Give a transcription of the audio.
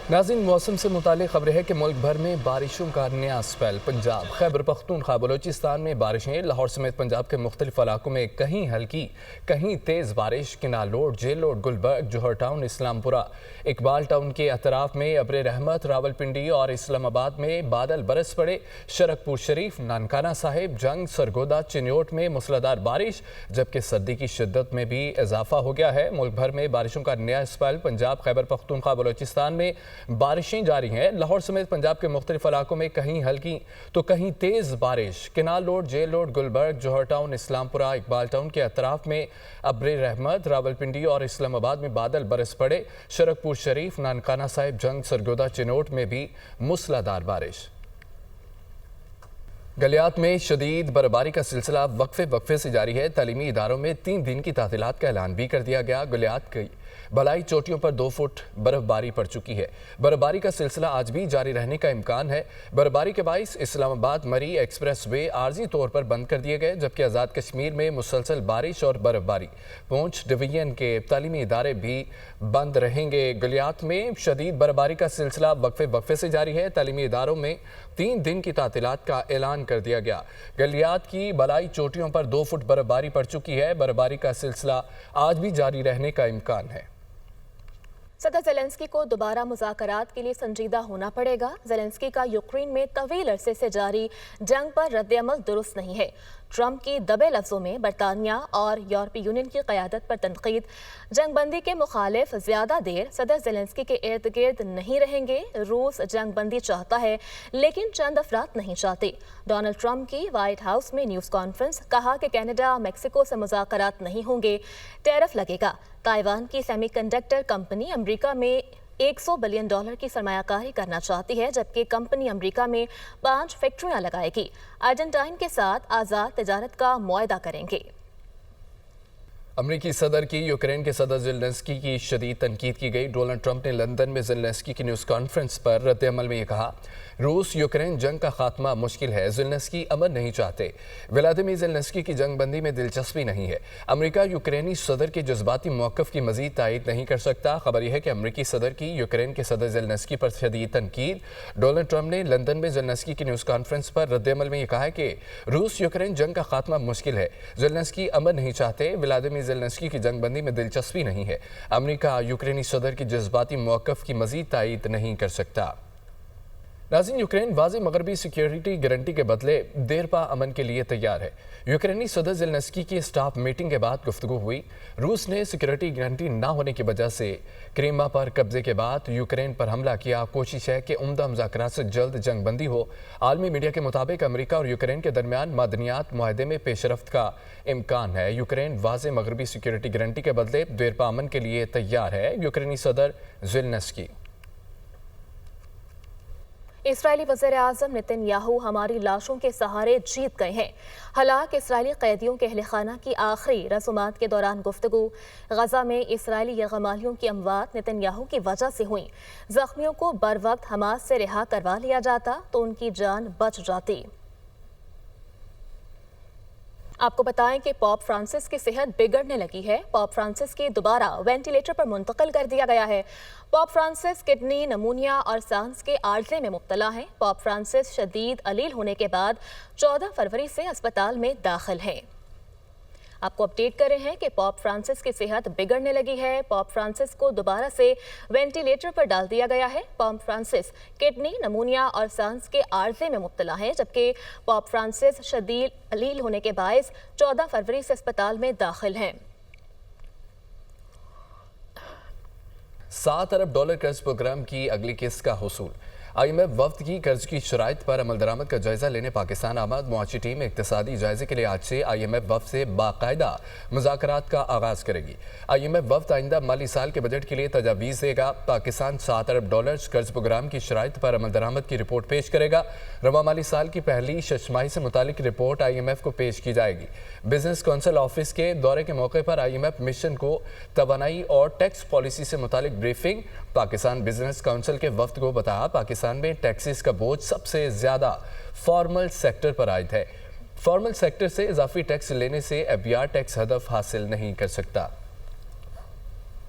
नाज़रीन, मौसम से मुतालिक खबर है कि मुल्क भर में बारिशों का नया स्पेल। पंजाब, खैबर पख्तूनख्वा, बलोचिस्तान में बारिशें। लाहौर समेत पंजाब के मुख्तलिफ इलाकों में कहीं हल्की कहीं तेज़ बारिश। किनालोड, जेलोड, गुलबर्ग, जौहर टाउन, इस्लामपुरा, इकबाल टाउन के अतराफ में अब्र रहमत। रावलपिंडी और इस्लामाबाद में बादल बरस पड़े। शरकपुर शरीफ, नानकाना साहिब, जंग, सरगोदा, चिन्योट में मूसलाधार बारिश, जबकि सर्दी की शिद्दत में भी इजाफा हो गया है। मुल्क भर में बारिशों का नया स्पेल। पंजाब, खैबर पख्तूनख्वा, बलोचिस्तान में बारिशें जारी हैं। लाहौर समेत पंजाब के मुख्तलिफ इलाकों में कहीं हल्की तो कहीं तेज़ बारिश। Canal road, jail road, Gulberg, Johar town, Islampura, Iqbal town के अतराफ में अब्र रहमत। रावलपिंडी और इस्लामाबाद में बादल बरस पड़े। शरकपुर शरीफ, नानकाना साहिब, जंग, सरगोदा, चिन्योट में भी मूसलाधार बारिश। गलियात में शदीद बर्फबारी का सिलसिला वक्फे से जारी है। तालीमी इदारों में 3 दिन की तातीलात का ऐलान भी कर दिया गया। गलियात की बलाई चोटियों पर 2 फुट बर्फबारी पड़ चुकी है। बर्फबारी का सिलसिला आज भी जारी रहने का इम्कान है। बर्फबारी के बाइस इस्लामाबाद मरी एक्सप्रेस वे आर्जी तौर पर बंद कर दिए गए, जबकि आज़ाद कश्मीर में मुसलसल बारिश और बर्फबारी। पूंछ डिवीजन के तालीमी इदारे भी बंद रहेंगे। गलियात में शदीद बर्फबारी का सिलसिला वक्फे से जारी है। तालीमी इदारों में 3 दिन की तातीलात का ऐलान कर दिया गया। गलियात की बलाई चोटियों पर 2 फुट बर्फबारी पड़ चुकी है। बर्फबारी का सिलसिला आज भी जारी रहने का इम्कान है। सदर ज़ेलेंस्की को दोबारा मुज़ाकरात के लिए संजीदा होना पड़ेगा। ज़ेलेंस्की का यूक्रेन में तवील अरसे से जारी जंग पर रद्द-ए-अमल दुरुस्त नहीं है। ट्रंप की दबे लफ्ज़ों में बरतानिया और यूरोपीय यूनियन की क़यादत पर तनकीद। जंगबंदी के मुखालिफ ज़्यादा देर सदर ज़ेलेंस्की के इर्द गिर्द नहीं रहेंगे। रूस जंगबंदी चाहता है लेकिन चंद अफराद नहीं चाहते। डोनाल्ड ट्रंप की वाइट हाउस में न्यूज़ कॉन्फ्रेंस, कहा कि कनाडा मेक्सिको से मुज़ाकरात नहीं होंगे, टैरिफ लगेगा। ताइवान की सेमीकंडक्टर कंपनी अमेरिका में $100 बिलियन की सरमायाकारी करना चाहती है, जबकि कंपनी अमेरिका में 5 फैक्ट्रियां लगाएगी। अर्जेंटाइन के साथ आज़ाद तिजारत का मुआहदा करेंगे। अमरीकी सदर की यूक्रेन के सदर ज़ेलेंस्की की शदीद तनकीद की गई। डोनाल्ड ट्रंप ने लंदन में ज़ेलेंस्की की न्यूज़ कॉन्फ्रेंस पर रद्द-ए-अमल में ये कहा, रूस यूक्रेन जंग का खात्मा मुश्किल है। ज़ेलेंस्की अमन नहीं चाहते। व्लादिमीर ज़ेलेंस्की की जंगबंदी में दिलचस्पी नहीं है। अमेरिका यूक्रेनी सदर के जज्बाती मौक़िफ़ की मज़ीद तायीद नहीं कर सकता। खबर यह है कि अमरीकी सदर की यूक्रेन के सदर ज़ेलेंस्की पर शदीद तनकीद। डोनाल्ड ट्रंप ने लंदन में ज़ेलेंस्की की न्यूज़ कॉन्फ्रेंस पर रद्द-ए-अमल में ये कहा कि रूस यूक्रेन जंग का खात्मा मुश्किल है। ज़ेलेंस्की अमन नहीं चाहते। व्लादिमीर ज़ेलेंस्की की जंगबंदी में दिलचस्पी नहीं है। अमेरिका यूक्रेनी सदर की जज्बाती मौक़िफ़ की मज़ीद तायीद नहीं कर सकता। नाज़रीन, यूक्रेन वाज़ेह मगरबी सिक्योरिटी गारंटी के बदले देरपा अमन के लिए तैयार है। यूक्रेनी सदर ज़ेलेंस्की की स्टाफ मीटिंग के बाद गुफ्तगू हुई। रूस ने सिक्योरिटी गारंटी ना होने की वजह से क्रीमिया पर कब्जे के बाद यूक्रेन पर हमला किया। कोशिश है कि उम्दा मुज़ाकरात से जल्द जंगबंदी हो। आलमी मीडिया के मुताबिक अमेरिका और यूक्रेन के दरमियान मादनियात मुआहदे में पेशरफ्त का इम्कान है। यूक्रेन वाज़ेह मगरबी सिक्योरिटी गारंटी के बदले देरपा अमन के लिए तैयार है। यूक्रेनी सदर ज़ेलेंस्की। इस्राएली वज़ीर-ए-आज़म नेतन्याहू हमारी लाशों के सहारे जीत गए हैं। हलाक इस्राएली कैदियों के अहल-ए-खाना की आखिरी रसूमात के दौरान गुफ्तगू। गजा में इस्राएली यरगमालियों की अमवात नेतन्याहू की वजह से हुई। जख्मियों को बर वक्त हमास से रिहा करवा लिया जाता तो उनकी जान बच जाती। आपको बताएं कि पॉप फ्रांसिस की सेहत बिगड़ने लगी है। पॉप फ्रांसिस के दोबारा वेंटिलेटर पर मुंतकिल कर दिया गया है। पॉप फ्रांसिस किडनी, नमूनिया और सांस के आर्जे में मुब्तला हैं। पॉप फ्रांसिस शदीद अलील होने के बाद 14 फरवरी से अस्पताल में दाखिल हैं। आपको अपडेट कर रहे हैं कि पॉप फ्रांसिस की सेहत बिगड़ने लगी है। पॉप फ्रांसिस को दोबारा से वेंटिलेटर पर डाल दिया गया है। पॉप फ्रांसिस किडनी, नमूनिया और सांस के आर्जे में मुब्तला है, जबकि पॉप फ्रांसिस शदीद अलील होने के बायस 14 फरवरी से अस्पताल में दाखिल हैं। $7 अरब कर्ज प्रोग्राम की अगली किस्त का हुसूल। IMF वफ्द की कर्ज की शराइत पर अमल दरामद का जायजा लेने पाकिस्तान आमद। मुआशी टीम इक्तिसादी जायजे के लिए आज से IMF वफ्द से बाकायदा मुज़ाकरात का आगाज करेगी। IMF वफ्द आइंदा माली साल के बजट के लिए तजावीज़ देगा। पाकिस्तान $7 अरब कर्ज प्रोग्राम की शराइत पर अमल दरामद की रिपोर्ट पेश करेगा। रवा माली साल की पहली छमाही से मुतालिक रिपोर्ट IMF को पेश की जाएगी। बिजनेस काउंसिल ऑफिस के दौरे के मौके पर IMF मिशन को तवानाई और टैक्स पॉलिसी से मुतालिक ब्रीफिंग। पाकिस्तान बिजनेस काउंसिल के वफ्द को बताया, पाकिस्तान में टैक्सेस का बोझ सबसे ज्यादा फॉर्मल सेक्टर पर आयद है। फॉर्मल सेक्टर से इजाफी टैक्स लेने से एफबीआर टैक्स हदफ हासिल नहीं कर सकता।